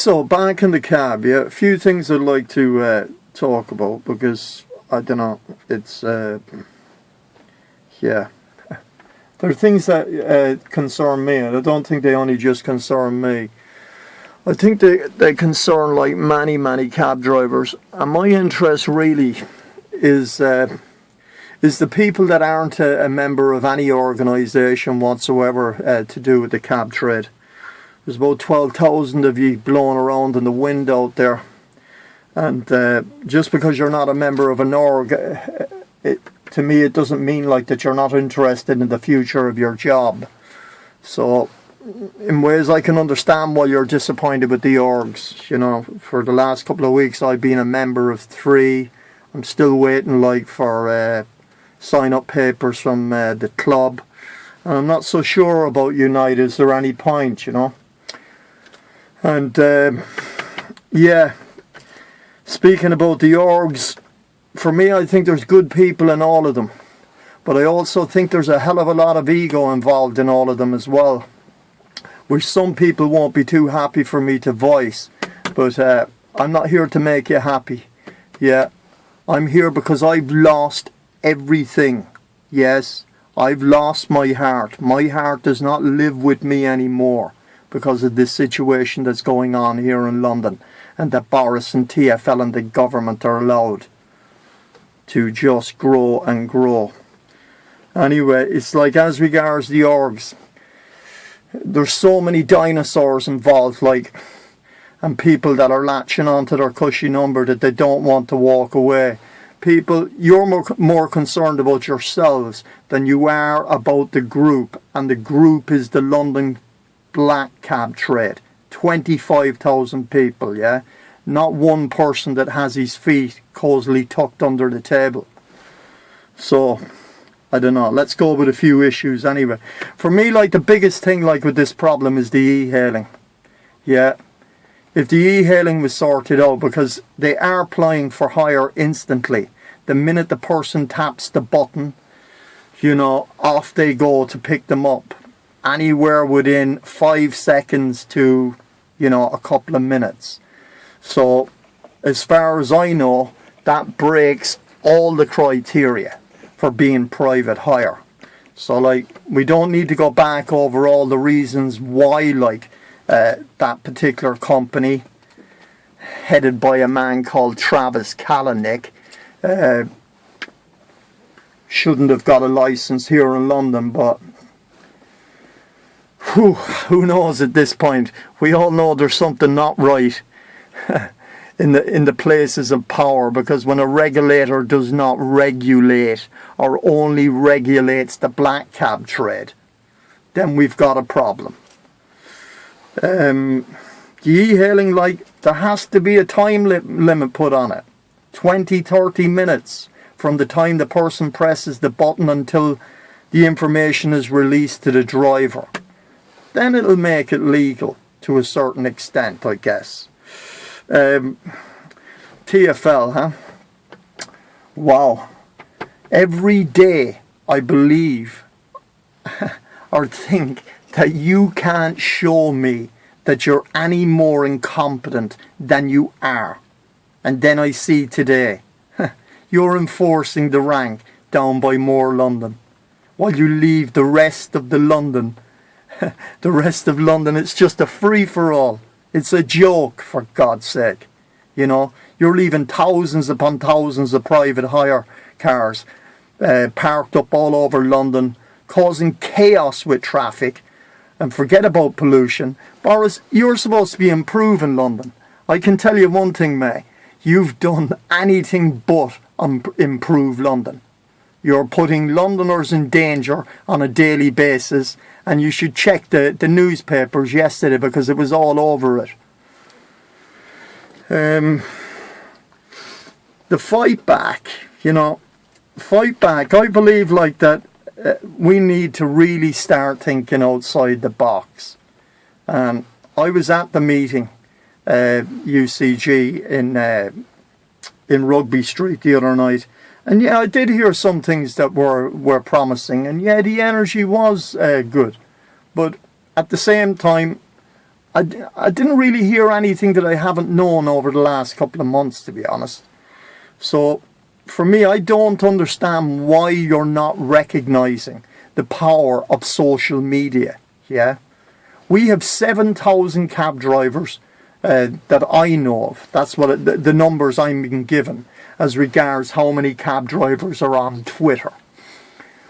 So back in the cab, yeah, a few things I'd like to talk about, because I don't know, it's yeah, there are things that concern me, and I don't think they only just concern me. I think they concern like many cab drivers, and my interest really is the people that aren't a member of any organisation whatsoever to do with the cab trade. There's about 12,000 of you blowing around in the wind out there, and just because you're not a member of an org, to me it doesn't mean like that you're not interested in the future of your job. So in ways I can understand why you're disappointed with the orgs. You know, for the last couple of weeks I've been a member of 3. I'm still waiting like for sign up papers from the club, and I'm not so sure about Unite. Is there any point, you know? And yeah, speaking about the orgs, for me I think there's good people in all of them, but I also think there's a hell of a lot of ego involved in all of them as well, which some people won't be too happy for me to voice. But I'm not here to make you happy. Yeah, I'm here because I've lost everything. Yes, I've lost my heart. My heart does not live with me anymore because of this situation that's going on here in London, and that Boris and TfL and the government are allowed to just grow and grow. Anyway, it's like, as regards the orgs, there's so many dinosaurs involved, like, and people that are latching onto their cushy number that they don't want to walk away. People, you're more concerned about yourselves than you are about the group, and the group is the London black cab trade. 25,000 people, yeah? Not one person that has his feet cosily tucked under the table. So, I don't know, let's go with a few issues anyway. For me, like, the biggest thing like with this problem is the e-hailing. Yeah, if the e-hailing was sorted out, because they are applying for hire instantly. The minute the person taps the button, you know, off they go to pick them up. Anywhere within 5 seconds to, you know, a couple of minutes. So, as far as I know, that breaks all the criteria for being private hire. So, like, we don't need to go back over all the reasons why, like, that particular company, headed by a man called Travis Kalanick, shouldn't have got a license here in London, but who knows at this point? We all know there's something not right in the places of power, because when a regulator does not regulate or only regulates the black cab trade, then we've got a problem. The e-hailing, like, there has to be a time limit put on it. 20-30 minutes from the time the person presses the button until the information is released to the driver. Then it'll make it legal to a certain extent, I guess. TfL, huh? Wow. Every day I believe or think that you can't show me that you're any more incompetent than you are. And then I see today, you're enforcing the rank down by More London, while you leave the rest of London, it's just a free-for-all. It's a joke, for God's sake. You know, you're leaving thousands upon thousands of private hire cars parked up all over London, causing chaos with traffic. And forget about pollution. Boris, you're supposed to be improving London. I can tell you one thing, mate. You've done anything but improve London. You're putting Londoners in danger on a daily basis, and you should check the newspapers yesterday, because it was all over it. The fight back, you know, I believe like that we need to really start thinking outside the box. I was at the meeting, UCG in Rugby Street the other night, and yeah, I did hear some things that were promising, and yeah, the energy was good, but at the same time, I didn't really hear anything that I haven't known over the last couple of months, to be honest. So for me, I don't understand why you're not recognizing the power of social media. Yeah, we have 7,000 cab drivers that I know of. That's what the numbers I'm being given as regards how many cab drivers are on Twitter.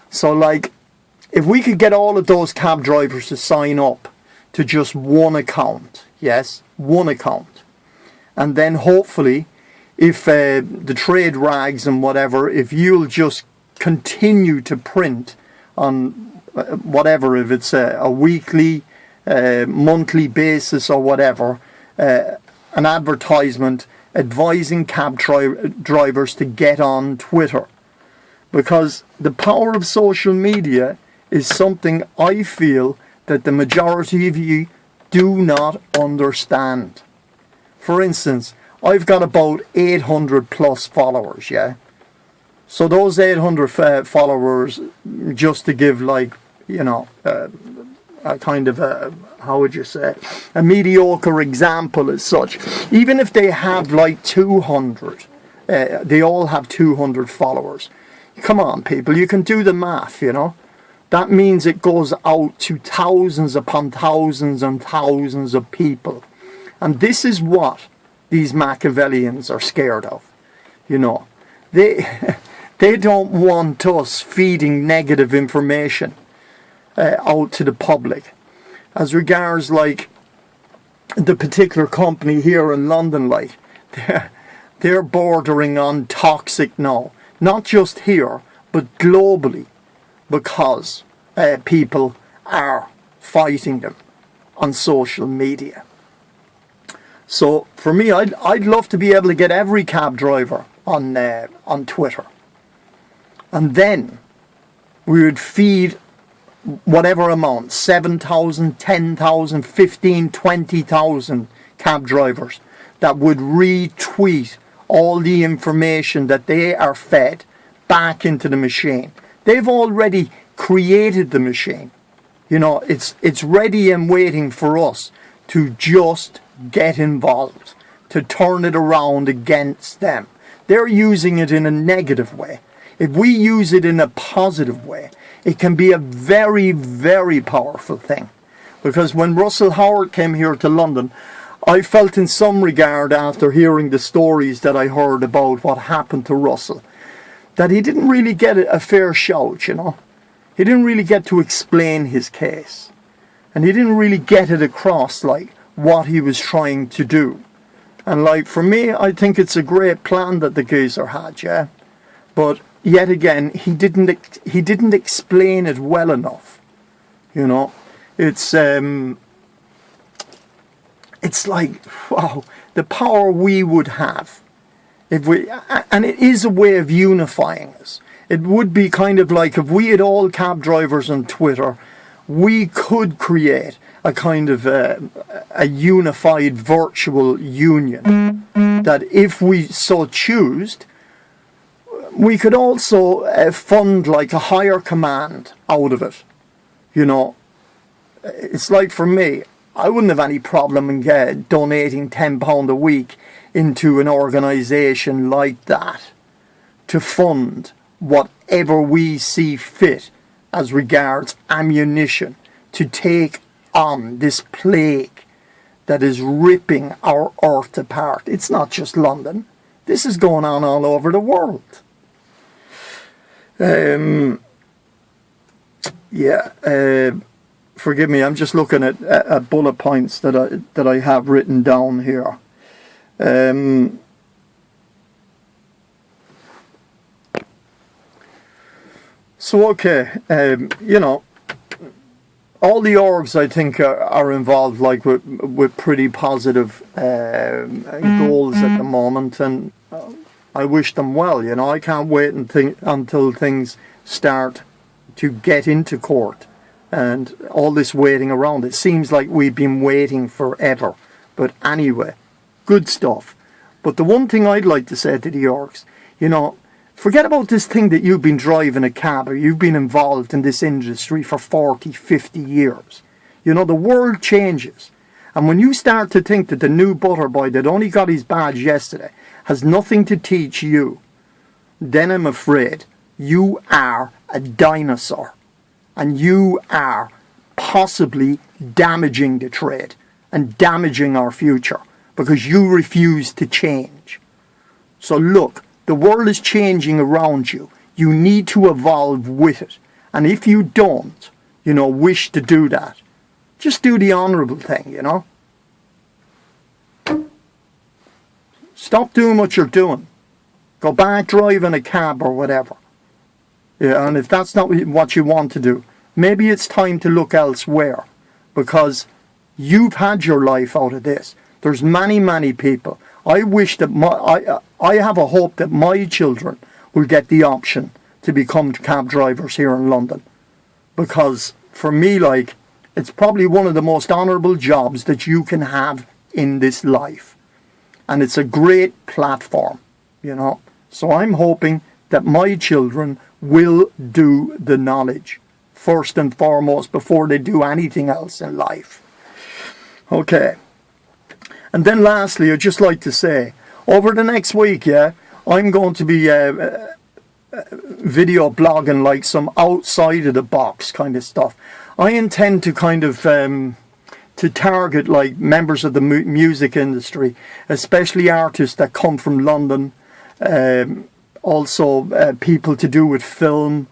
So like, if we could get all of those cab drivers to sign up to just one account, yes, one account, and then hopefully, if the trade rags and whatever, if you'll just continue to print on whatever, if it's a weekly, monthly basis or whatever, an advertisement advising cab drivers to get on Twitter. Because the power of social media is something I feel that the majority of you do not understand. For instance, I've got about 800 plus followers, yeah? So those 800 followers, just to give like, you know, a kind of a, how would you say, a mediocre example as such. Even if they have like 200, they all have 200 followers. Come on, people, you can do the math, you know. That means it goes out to thousands upon thousands and thousands of people. And this is what these Machiavellians are scared of. You know, they don't want us feeding negative information out to the public. As regards like the particular company here in London, like they're bordering on toxic now. Not just here, but globally, because people are fighting them on social media. So for me, I'd love to be able to get every cab driver on Twitter, and then we would feed whatever amount, 7,000, 10,000, 15, 20,000 cab drivers that would retweet all the information that they are fed back into the machine. They've already created the machine. You know, it's ready and waiting for us to just get involved, to turn it around against them. They're using it in a negative way. If we use it in a positive way, it can be a very, very powerful thing. Because when Russell Howard came here to London, I felt in some regard, after hearing the stories that I heard about what happened to Russell, that he didn't really get a fair shout, you know. He didn't really get to explain his case. And he didn't really get it across, like, what he was trying to do. And, like, for me, I think it's a great plan that the geezer had, yeah. But, yet again, he didn't explain it well enough, you know. It's like, wow, the power we would have if we, and it is a way of unifying us. It would be kind of like if we had all cab drivers on Twitter, we could create a kind of a unified virtual union that if we so choose, we could also fund like a higher command out of it. You know, it's like for me, I wouldn't have any problem in donating £10 a week into an organisation like that to fund whatever we see fit as regards ammunition to take on this plague that is ripping our earth apart. It's not just London. This is going on all over the world. Forgive me, I'm just looking at bullet points that I have written down here. So okay, you know, all the orgs I think are involved like with pretty positive goals at the moment, and I wish them well. You know, I can't wait until things start to get into court. And all this waiting around, it seems like we've been waiting forever. But anyway, good stuff. But the one thing I'd like to say to the orcs, you know, forget about this thing that you've been driving a cab or you've been involved in this industry for 40, 50 years. You know, the world changes. And when you start to think that the new butter boy that only got his badge yesterday has nothing to teach you, then I'm afraid you are a dinosaur. And you are possibly damaging the trade and damaging our future because you refuse to change. So look, the world is changing around you. You need to evolve with it. And if you don't, wish to do that, just do the honourable thing, Stop doing what you're doing. Go back driving a cab or whatever. Yeah, and if that's not what you want to do, maybe it's time to look elsewhere, because you've had your life out of this. There's many, many people. I wish that I have a hope that my children will get the option to become cab drivers here in London, because for me, it's probably one of the most honourable jobs that you can have in this life, and it's a great platform, So I'm hoping that my children will do the knowledge first and foremost before they do anything else in life. Okay. And then lastly, I'd just like to say, over the next week, I'm going to be video blogging, like some outside of the box kind of stuff. I intend to kind of to target like members of the music industry, especially artists that come from London, also people to do with film,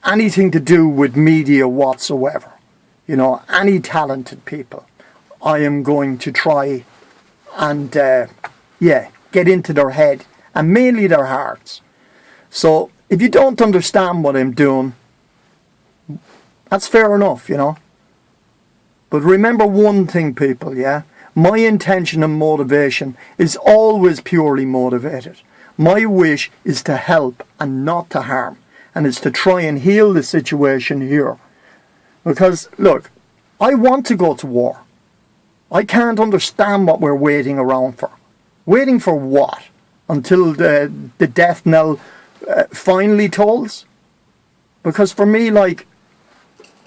anything to do with media whatsoever, any talented people. I am going to try and get into their head and mainly their hearts. So if you don't understand what I'm doing, that's fair enough, But remember one thing, people, my intention and motivation is always purely motivated. My wish is to help and not to harm, and it's to try and heal the situation here. Because, look, I want to go to war. I can't understand what we're waiting around for. Waiting for what? Until the death knell finally tolls? Because for me,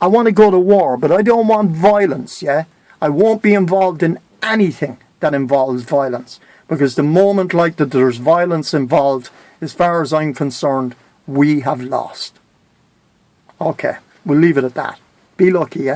I want to go to war, but I don't want violence, I won't be involved in anything that involves violence. Because the moment that there's violence involved, as far as I'm concerned, we have lost. Okay, we'll leave it at that. Be lucky,